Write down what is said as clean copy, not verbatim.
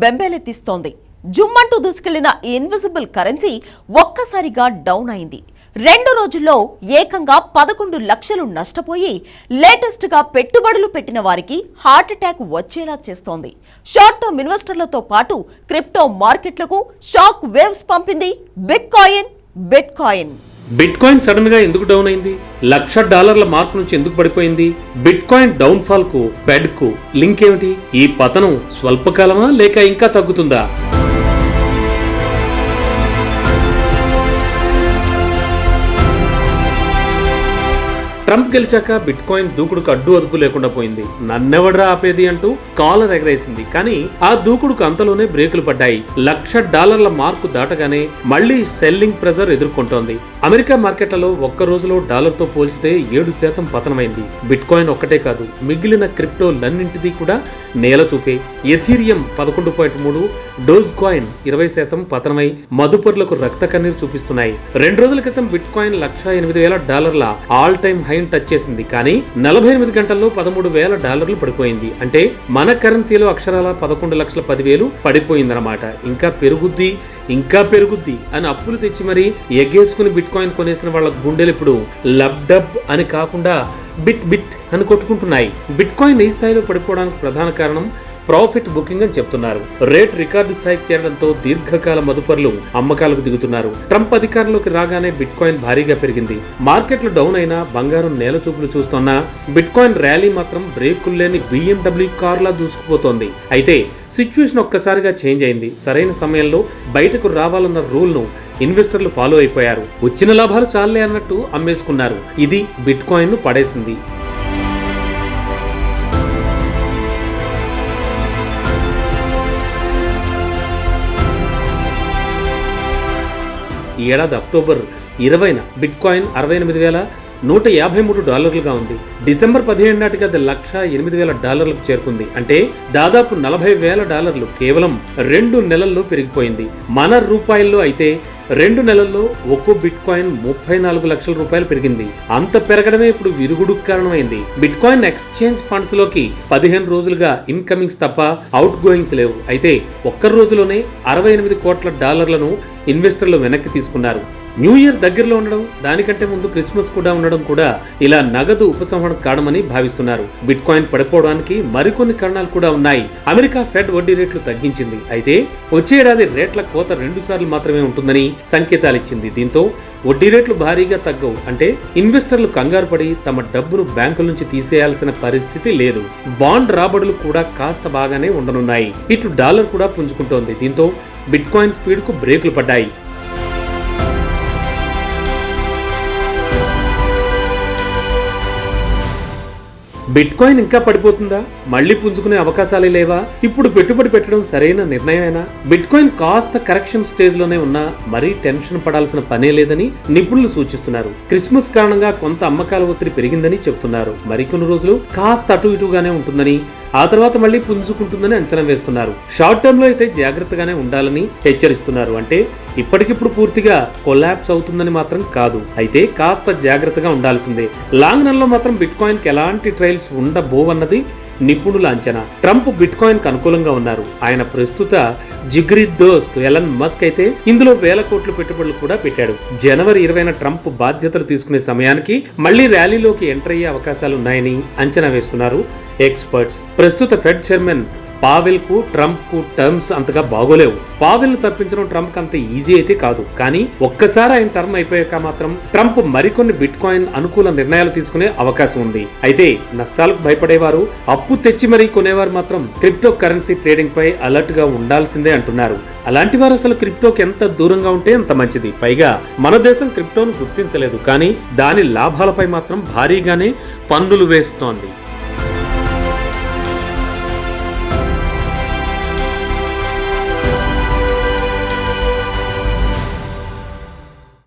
బెంబేలెత్తిస్తోంది. జుమ్మంటూ దూసుకెళ్లిన invisible currency ఒక్కసారిగా down అయింది. 2 రోజుల్లో ఏకంగా 11 లక్షలు నష్టపోయి లేటెస్ట్ గా పెట్టుబడులు పెట్టిన వారికి హార్ట్ అటాక్ వచ్చేలా చేస్తోంది. షార్ట్ టర్మ్ ఇన్వెస్టర్లతో పాటు క్రిప్టో మార్కెట్లకు షాక్ వేవ్స్ పంపింది bit coin. Bit coin sudden గా ఎందుకు డౌన్ అయింది? $1,00,000 మార్క్ నుంచి ఎందుకు పడిపోయింది? బిట్ కాయిన్ డౌన్ ఫాల్ కు ఫెడ్ కు లింక్ ఏమిటి? ఈ పతనం స్వల్పకాలమా లేక ఇంకా తగ్గుతుందా? ట్రంప్ గెలిచాక బిట్ కాయిన్ దూకుడుకు అడ్డు అదుపు లేకుండా పోయింది. నన్నెవడ్రా ఆపేది అంటూ కాలర్ ఎగరేసింది. కానీ ఆ దూకుడుకు అంతలోనే బ్రేకులు పడ్డాయి. $1,00,000 మార్కు దాటగానే మళ్లీ సెల్లింగ్ ప్రెజర్ ఎదుర్కొంటోంది. అమెరికా మార్కెట్లలో ఒక్క రోజులో డాలర్తో పోల్చితే 7% పతనమైంది. బిట్ కాయిన్ ఒక్కటే కాదు, మిగిలిన క్రిప్టోలన్నింటిది కూడా నేల చూపే. ఎథీరియం 11.3, డోజ్ కాయిన్ 20% పతనమై మదుపరులకు రక్త కన్నీరు చూపిస్తున్నాయి. 2 రోజుల క్రితం bit coin $108,000 all time high touch చేసింది. కానీ 48 గంటల్లో $13,000 పడిపోయింది. అంటే మన కరెన్సీలో అక్షరాల 11,10,000 పడిపోయిందన్నమాట. ఇంకా పెరుగుద్ది అని అప్పులు తెచ్చి మరి ఎగ్గేసుకుని బిట్ కాయిన్ కొనేసిన వాళ్ళ గుండెలు ఇప్పుడు లబ్డబ్ అని కాకుండా బిట్ అని కొట్టుకుంటున్నాయి. బిట్ కాయిన్ ఈ స్థాయిలో పడిపోవడానికి ప్రధాన కారణం ప్రాఫిట్ బుకింగ్ అని చెప్తున్నారు. రేట్ రికార్డు స్థాయికి చేరడంతో దీర్ఘకాల మదుపర్లు అమ్మకాలకు దిగుతున్నారు. ట్రంప్ అధికారంలోకి రాగానే బిట్ కాయిన్ భారీగా పెరిగింది. మార్కెట్లు డౌన్ అయినా బంగారం నేల చూపులు చూస్తున్నా బిట్ కాయిన్ ర్యాలీ మాత్రం బ్రేకులు లేని BMW కార్లా దూసుకుపోతోంది. అయితే సిచ్యువేషన్ ఒక్కసారిగా చేంజ్ అయింది. సరైన సమయంలో బయటకు రావాలన్న రూల్ ను ఇన్వెస్టర్లు ఫాలో అయిపోయారు. వచ్చిన లాభాలు చాలే అన్నట్టు అమ్మేసుకున్నారు. ఇది బిట్ కాయిన్ ను పడేసింది. ఈ ఏడాది అక్టోబర్ 20న బిట్ కాయిన్ $68,153గా ఉంది. డిసెంబర్ 15 నాటికి అది $108,000 చేరుకుంది. అంటే దాదాపు $40,000 కేవలం 2 నెలల్లో పెరిగిపోయింది. మన రూపాయల్లో అయితే 2 నెలల్లో ఒక్కో బిట్ కాయిన్ $34 లక్షల పెరిగింది. అంత పెరగడమే ఇప్పుడు విరుగుడుకు కారణమైంది. బిట్ కాయిన్ ఎక్స్చేంజ్ ఫండ్స్ లోకి 15 రోజులుగా ఇన్కమింగ్స్ తప్ప అవుట్ గోయింగ్స్ లేవు. అయితే ఒక్క రోజులోనే $68 కోట్ల ఇన్వెస్టర్లు వెనక్కి తీసుకున్నారు. న్యూ ఇయర్ దగ్గరలో ఉండడం, దానికంటే ముందు క్రిస్మస్ కూడా ఉండడం కూడా ఇలా నగదు ఉపసంహరణ కారణమని భావిస్తున్నారు. బిట్ కాయిన్ పడిపోవడానికి మరికొన్ని కారణాలు కూడా ఉన్నాయి. అమెరికా ఫెడ్ వడ్డీ రేట్లు తగ్గించింది. అయితే వచ్చే ఏడాది రేట్ల కోత 2 సార్లు మాత్రమే ఉంటుందని సంకేతాలిచ్చింది. దీంతో వడ్డీ రేట్లు భారీగా తగ్గవు. అంటే ఇన్వెస్టర్లు కంగారు పడి తమ డబ్బును బ్యాంకుల నుంచి తీసేయాల్సిన పరిస్థితి లేదు. బాండ్ రాబడులు కూడా కాస్త బాగానే ఉండనున్నాయి. ఇటు డాలర్ కూడా పుంజుకుంటోంది. దీంతో బిట్ కాయిన్ స్పీడ్ కు బ్రేకులు పడ్డాయి. బిట్ కాయిన్ ఇంకా పడిపోతుందా? మళ్లీ పుంజుకునే అవకాశాలే లేవా? ఇప్పుడు పెట్టుబడి పెట్టడం సరైన నిర్ణయమేనా? బిట్ కాయిన్ కాస్త కరెక్షన్ స్టేజ్ లోనే ఉన్నా మరీ టెన్షన్ పడాల్సిన పనే లేదని నిపుణులు సూచిస్తున్నారు. క్రిస్మస్ కారణంగా కొంత అమ్మకాల ఒత్తిడి పెరిగిందని చెబుతున్నారు. మరికొన్ని రోజులు కాస్త అటు ఇటుగానే ఉంటుందని, ఆ తర్వాత మళ్లీ పుంజుకుంటుందని అంచనా వేస్తున్నారు. షార్ట్ టర్మ్ లో అయితే జాగ్రత్తగానే ఉండాలని హెచ్చరిస్తున్నారు. అంటే ఇప్పటికిప్పుడు పూర్తిగా కొలాప్స్ అవుతుందని మాత్రం కాదు. అయితే కాస్త జాగ్రత్తగా ఉండాల్సిందే. లాంగ్ రన్ లో మాత్రం బిట్ కాయిన్ కి ఎలాంటి ట్రయల్స్ ఉండబోవన్నది నిపుణుల అంచనా. ట్రంప్ బిట్ కాయిన్ కు అనుకూలంగా ఉన్నారు. ఆయన ప్రస్తుత జిగ్రీ దోస్త్ ఎలన్ మస్క్ అయితే ఇందులో వేల కోట్ల పెట్టుబడులు కూడా పెట్టాడు. జనవరి 20న ట్రంప్ బాధ్యతలు తీసుకునే సమయానికి మళ్లీ ర్యాలీలోకి ఎంటర్ అయ్యే అవకాశాలున్నాయని అంచనా వేస్తున్నారు ఎక్స్పర్ట్స్. ప్రస్తుత ఫెడ్ చైర్మన్ పావెల్ కు ట్రంప్ కు టర్మ్స్ అంతగా బాగోలేవు. పావెల్ ను తప్పించడం ట్రంప్ అంత ఈజీ అయితే కాదు. కానీ ఒక్కసారి ఆయన టర్మ్ అయిపోయాక మాత్రం ట్రంప్ మరికొన్ని బిట్ కాయిన్ అనుకూల నిర్ణయాలు తీసుకునే అవకాశం ఉంది. అయితే నష్టాలకు భయపడేవారు, అప్పు తెచ్చి మరీ కొనేవారు మాత్రం క్రిప్టో కరెన్సీ ట్రేడింగ్ పై అలర్ట్ గా ఉండాల్సిందే అంటున్నారు. అలాంటి వారు అసలు క్రిప్టోకి ఎంత దూరంగా ఉంటే అంత మంచిది. పైగా మన దేశం క్రిప్టోను గుర్తించలేదు, కానీ దాని లాభాలపై మాత్రం భారీగానే పన్నులు వేస్తోంది.